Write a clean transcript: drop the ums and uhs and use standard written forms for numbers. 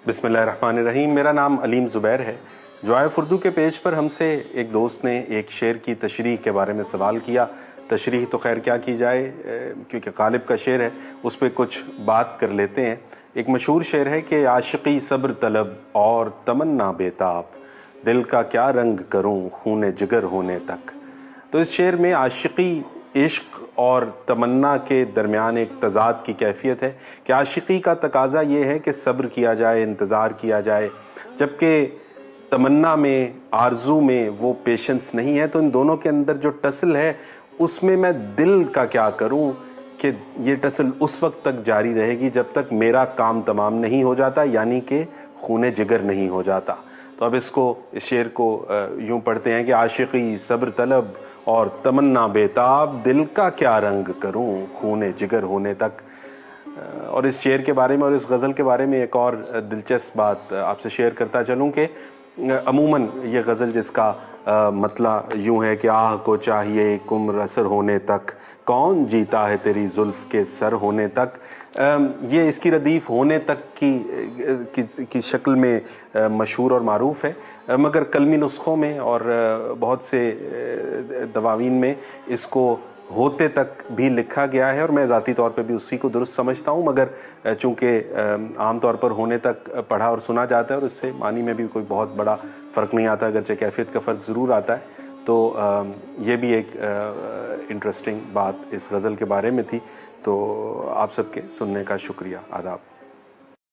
बिस्मिल्लाहिर्रहमानिर्रहीम। मेरा नाम अलीम ज़ुबैर है। जवाइफ उर्दू के पेज पर हमसे एक दोस्त ने एक शेर की तशरीह के बारे में सवाल किया। तशरीह तो खैर क्या की जाए, क्योंकि गालिब का शेर है, उस पर कुछ बात कर लेते हैं। एक मशहूर शेर है कि आशिकी सब्र तलब और तमन्ना बेताब, दिल का क्या रंग करूं खूने जिगर होने तक। तो इस शेर में आशिकी, इश्क और तमन्ना के दरमियान एक तज़ाद की कैफियत है कि आशिकी का तकाजा ये है कि सब्र किया जाए, इंतज़ार किया जाए, जबकि तमन्ना में, आरजू में वो पेशेंस नहीं है। तो इन दोनों के अंदर जो टसल है, उसमें मैं दिल का क्या करूं कि ये टसल उस वक्त तक जारी रहेगी जब तक मेरा काम तमाम नहीं हो जाता, यानी कि खूने जिगर नहीं हो जाता। तो अब इस शेर को यूं पढ़ते हैं कि आशिकी सब्र तलब और तमन्ना बेताब, दिल का क्या रंग करूं खूने जिगर होने तक। और इस शेर के बारे में और इस गज़ल के बारे में एक और दिलचस्प बात आपसे शेयर करता चलूं कि अमूमन ये गज़ल जिसका मतलब यूं है कि आह को चाहिए एक उम्र असर होने तक, कौन जीता है तेरी जुल्फ के सर होने तक। ये इसकी रदीफ होने तक की शक्ल में मशहूर और मारूफ है, मगर कलमी नुस्खों में और बहुत से दवावीन में इसको होते तक भी लिखा गया है, और मैं ज़ाती तौर पे भी उसी को दुरुस्त समझता हूँ। मगर चूँकि आम तौर पर होने तक पढ़ा और सुना जाता है और इससे मानी में भी कोई बहुत बड़ा फ़र्क नहीं आता, अगरचे कैफियत का फ़र्क ज़रूर आता है। तो ये भी एक इंटरेस्टिंग बात इस गज़ल के बारे में थी। तो आप सबके सुनने का शुक्रिया, आदाब।